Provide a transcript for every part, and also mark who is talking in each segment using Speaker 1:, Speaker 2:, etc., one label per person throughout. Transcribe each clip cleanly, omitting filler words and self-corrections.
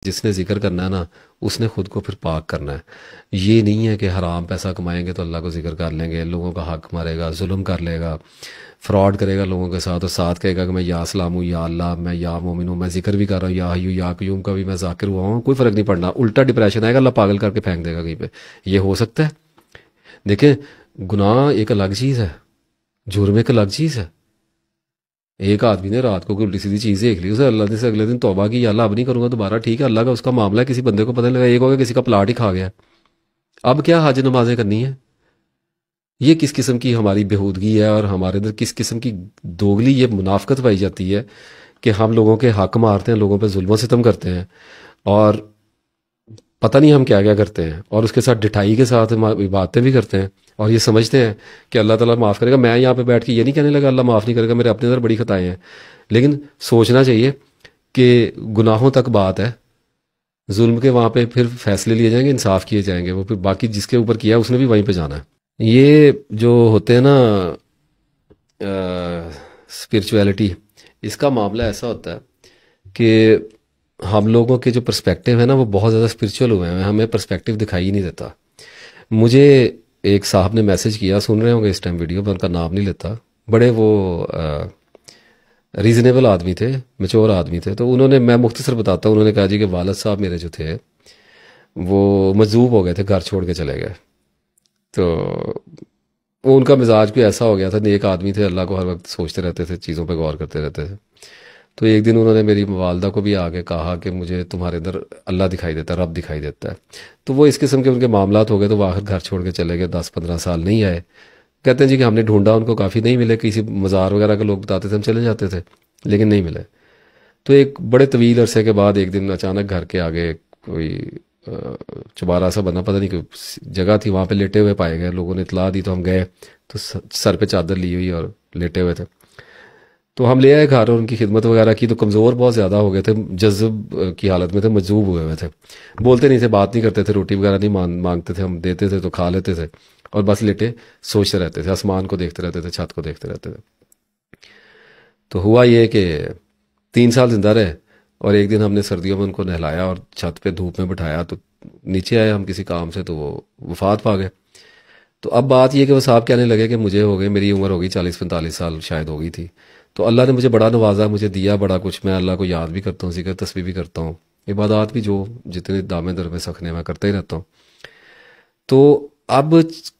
Speaker 1: جس نے ذکر کرنا ہے نا اس نے خود کو پھر پاک کرنا ہے. یہ نہیں ہے کہ حرام پیسہ کمائیں گے تو اللہ کو ذکر کر لیں گے، لوگوں کا حق مارے گا، ظلم کر لے گا، فراڈ کرے گا لوگوں کے ساتھ، اور ساتھ کہے گا کہ میں یا اسلام ہوں، یا اللہ، میں یا مومن ہوں، میں ذکر بھی کر رہا ہوں، یا حیو یا قیوم کا بھی میں ذاکر ہوا ہوں، کوئی فرق نہیں پڑنا، الٹا ڈپریشن آئے گا، اللہ پاگل کر کے پھینک دے گا کہیں پہ. یہ ہو سکتا ہے؟ دیکھیں، گناہ ایک الگ چیز ہے، جرم ایک الگ چیز ہے. ایک آدمی نے رات کو کوئی الٹی سیدھی چیز دیکھ لی، اسے اللہ سے اگلے دن توبہ کی، یا اللہ اب نہیں کروں گا دوبارہ، ٹھیک ہے، اللہ کا اس کا معاملہ ہے، کسی بندے کو پتہ نہیں لگا، ایک ہوگا کسی کا پلاٹ ہی کھا گیا، اب کیا حج نمازیں کرنی ہے؟ یہ کس قسم کی ہماری بےہودگی ہے، اور ہمارے اندر کس قسم کی دوگلی یہ منافقت پائی جاتی ہے کہ ہم لوگوں کے حق مارتے ہیں، لوگوں پہ ظلم و ستم کرتے ہیں، اور پتہ نہیں ہم کیا کیا کرتے ہیں، اور اس کے ساتھ ڈٹھائی کے ساتھ باتیں بھی کرتے ہیں، اور یہ سمجھتے ہیں کہ اللہ تعالیٰ معاف کرے گا. میں یہاں پہ بیٹھ کے یہ نہیں کہنے لگا اللہ معاف نہیں کرے گا، میرے اپنے اندر بڑی خطائیں ہیں، لیکن سوچنا چاہیے کہ گناہوں تک بات ہے، ظلم کے وہاں پہ پھر فیصلے لیے جائیں گے، انصاف کیے جائیں گے، وہ پھر باقی جس کے اوپر کیا اس نے بھی وہیں پہ جانا ہے. یہ جو ہوتے ہیں نا اسپرچویلٹی، اس کا معاملہ ایسا ہوتا ہے کہ ہم لوگوں کے جو پرسپیکٹیو ہے نا وہ بہت زیادہ اسپرچول ہوئے ہیں، ہمیں پرسپیکٹیو دکھائی ہی نہیں دیتا. مجھے ایک صاحب نے میسج کیا، سن رہے ہوں گے اس ٹائم ویڈیو، میں ان کا نام نہیں لیتا، بڑے وہ ریزنیبل آدمی تھے، میچور آدمی تھے. تو انہوں نے، میں مختصر بتاتا ہوں، انہوں نے کہا جی کہ والد صاحب میرے جو تھے وہ مجذوب ہو گئے تھے، گھر چھوڑ کے چلے گئے. تو وہ ان کا مزاج کوئی ایسا ہو گیا تھا، نیک آدمی تھے، اللہ کو ہر وقت سوچتے رہتے تھے، چیزوں پہ غور کرتے رہتے تھے. تو ایک دن انہوں نے میری والدہ کو بھی آگے کہا کہ مجھے تمہارے اندر اللہ دکھائی دیتا ہے، رب دکھائی دیتا ہے. تو وہ اس قسم کے ان کے معاملات ہو گئے، تو وہ آخر گھر چھوڑ کے چلے گئے، 10-15 سال نہیں آئے. کہتے ہیں جی کہ ہم نے ڈھونڈا، ان کو کافی نہیں ملے، کسی مزار وغیرہ کے لوگ بتاتے تھے، ہم چلے جاتے تھے لیکن نہیں ملے. تو ایک بڑے طویل عرصے کے بعد ایک دن اچانک گھر کے آگے کوئی چبارہ سا بنا، پتہ نہیں کوئی جگہ تھی، وہاں پہ لیٹے ہوئے پائے گئے. لوگوں نے اطلاع دی تو ہم گئے، تو سر پہ چادر لی ہوئی اور لیٹے ہوئے تھے. تو ہم لے آئے گھر اور ان کی خدمت وغیرہ کی. تو کمزور بہت زیادہ ہو گئے تھے، جذب کی حالت میں تھے، مجذوب ہوئے ہوئے تھے، بولتے نہیں تھے، بات نہیں کرتے تھے، روٹی وغیرہ نہیں مانگتے تھے، ہم دیتے تھے تو کھا لیتے تھے، اور بس لیٹے سوچتے رہتے تھے، آسمان کو دیکھتے رہتے تھے، چھت کو دیکھتے رہتے تھے. تو ہوا یہ کہ 3 سال زندہ رہے، اور ایک دن ہم نے سردیوں میں ان کو نہلایا اور چھت پہ دھوپ میں بٹھایا، تو نیچے آئے ہم کسی کام سے، تو وہ وفات پا گئے. تو اب بات یہ کہ وہ صاحب کہنے لگے کہ مجھے ہو گئے، میری عمر ہوگی 40-45 سال شاید ہو گئی تھی، تو اللہ نے مجھے بڑا نوازا، مجھے دیا بڑا کچھ، میں اللہ کو یاد بھی کرتا ہوں، ذکر تسبیح بھی کرتا ہوں، عبادات بھی جو جتنے دامے در میں سکھنے میں کرتا ہی رہتا ہوں. تو اب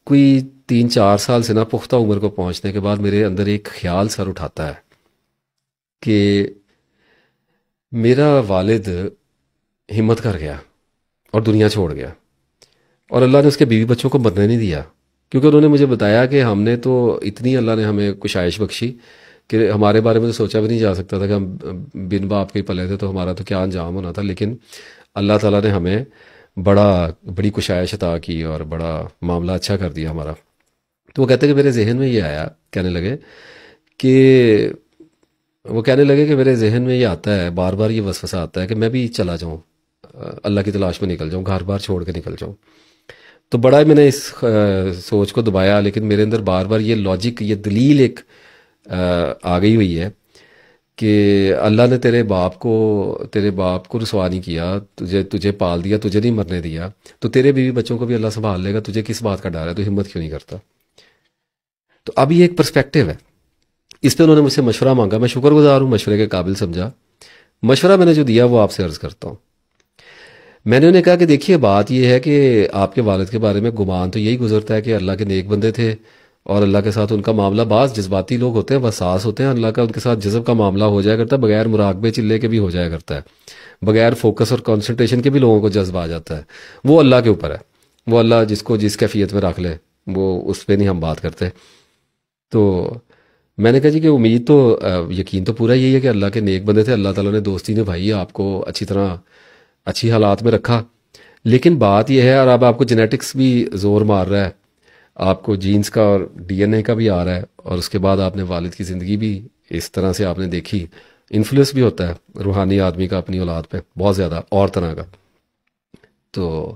Speaker 1: کوئی 3-4 سال سے نا پختہ عمر کو پہنچنے کے بعد میرے اندر ایک خیال سر اٹھاتا ہے کہ میرا والد ہمت کر گیا اور دنیا چھوڑ گیا، اور اللہ نے اس کے بیوی بچوں کو مرنے نہیں دیا، کیونکہ انہوں نے مجھے بتایا کہ ہم نے تو اتنی، اللہ نے ہمیں کشائش بخشی کہ ہمارے بارے میں تو سوچا بھی نہیں جا سکتا تھا کہ ہم بن باپ کے ہی پلے تھے، تو ہمارا تو کیا انجام ہونا تھا. لیکن اللہ تعالیٰ نے ہمیں بڑی کشائش عطا کی اور بڑا معاملہ اچھا کر دیا ہمارا. تو وہ کہتے کہ میرے ذہن میں یہ آیا، کہنے لگے کہ میرے ذہن میں یہ آتا ہے، بار بار یہ وسوسہ آتا ہے کہ میں بھی چلا جاؤں، اللہ کی تلاش میں نکل جاؤں، گھر بار چھوڑ کے نکل جاؤں. تو بڑا میں نے اس سوچ کو دبایا، لیکن میرے اندر بار بار یہ لاجک، یہ دلیل ایک آ گئی ہوئی ہے کہ اللہ نے تیرے باپ کو رسوا نہیں کیا، تجھے پال دیا، تجھے نہیں مرنے دیا، تو تیرے بیوی بچوں کو بھی اللہ سنبھال لے گا، تجھے کس بات کا ڈر ہے، تو ہمت کیوں نہیں کرتا. تو اب یہ ایک پرسپیکٹیو ہے. اس پہ انہوں نے مجھ سے مشورہ مانگا، میں شکر گزار ہوں، مشورے کے قابل سمجھا. مشورہ میں نے جو دیا وہ آپ سے عرض کرتا ہوں. میں نے انہیں کہا کہ دیکھیے، بات یہ ہے کہ آپ کے والد کے بارے میں گمان تو یہی گزرتا ہے کہ اللہ کے نیک بندے تھے، اور اللہ کے ساتھ ان کا معاملہ، بعض جذباتی لوگ ہوتے ہیں، حساس ہوتے ہیں، اللہ کا ان کے ساتھ جذب کا معاملہ ہو جایا کرتا ہے، بغیر مراقبے چلے کے بھی ہو جایا کرتا ہے، بغیر فوکس اور کنسنٹریشن کے بھی لوگوں کو جذب آ جاتا ہے. وہ اللہ کے اوپر ہے، وہ اللہ جس کو جس کیفیت میں رکھ لے، وہ اس پہ نہیں ہم بات کرتے. تو میں نے کہا جی کہ امید تو، یقین تو پورا یہی ہے کہ اللہ کے نیک بندے تھے، اللہ تعالیٰ نے دوستی نبھائی، آپ کو اچھی طرح اچھی حالات میں رکھا. لیکن بات یہ ہے، اور اب آپ کو جینیٹکس بھی زور مار رہا ہے، آپ کو جینز کا اور ڈی این اے کا بھی آ رہا ہے، اور اس کے بعد آپ نے والد کی زندگی بھی اس طرح سے آپ نے دیکھی، انفلوئنس بھی ہوتا ہے روحانی آدمی کا اپنی اولاد پہ بہت زیادہ اور طرح کا. تو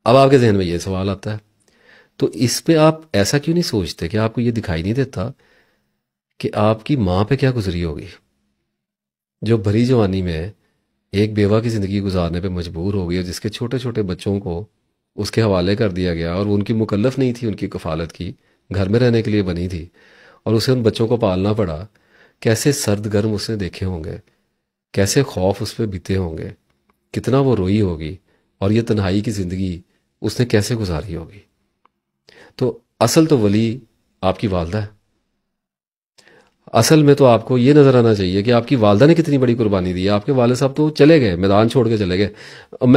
Speaker 1: اب آپ کے ذہن میں یہ سوال آتا ہے، تو اس پہ آپ ایسا کیوں نہیں سوچتے کہ آپ کو یہ دکھائی نہیں دیتا کہ آپ کی ماں پہ کیا گزری ہوگی، جو بھری جوانی میں ایک بیوہ کی زندگی گزارنے پہ مجبور ہو گئی اور جس کے چھوٹے چھوٹے بچوں کو اس کے حوالے کر دیا گیا، اور وہ ان کی مکلف نہیں تھی ان کی کفالت کی، گھر میں رہنے کے لیے بنی تھی، اور اسے ان بچوں کو پالنا پڑا۔ کیسے سرد گرم اس نے دیکھے ہوں گے، کیسے خوف اس پہ بیتے ہوں گے، کتنا وہ روئی ہوگی، اور یہ تنہائی کی زندگی اس نے کیسے گزاری ہوگی۔ تو اصل تو ولی آپ کی والدہ ہے۔ اصل میں تو آپ کو یہ نظر آنا چاہیے کہ آپ کی والدہ نے کتنی بڑی قربانی دی ہے۔ آپ کے والد صاحب تو چلے گئے، میدان چھوڑ کے چلے گئے۔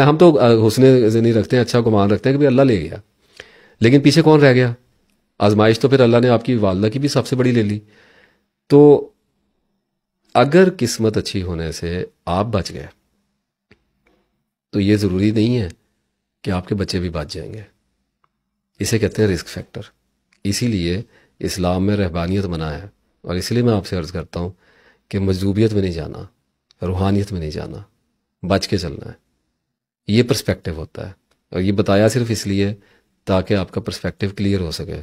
Speaker 1: ہم تو حسن ذنی رکھتے ہیں، اچھا گمان رکھتے ہیں کہ بھی اللہ لے گیا، لیکن پیچھے کون رہ گیا؟ آزمائش تو پھر اللہ نے آپ کی والدہ کی بھی سب سے بڑی لے لی۔ تو اگر قسمت اچھی ہونے سے آپ بچ گئے تو یہ ضروری نہیں ہے کہ آپ کے بچے بھی بچ جائیں گے۔ اسے کہتے ہیں رسک فیکٹر۔ اسی لیے اسلام میں رہبانیت منع ہے، اور اس لیے میں آپ سے عرض کرتا ہوں کہ مجذوبیت میں نہیں جانا، روحانیت میں نہیں جانا، بچ کے چلنا ہے۔ یہ پرسپیکٹیو ہوتا ہے، اور یہ بتایا صرف اس لیے تاکہ آپ کا پرسپیکٹیو کلیئر ہو سکے۔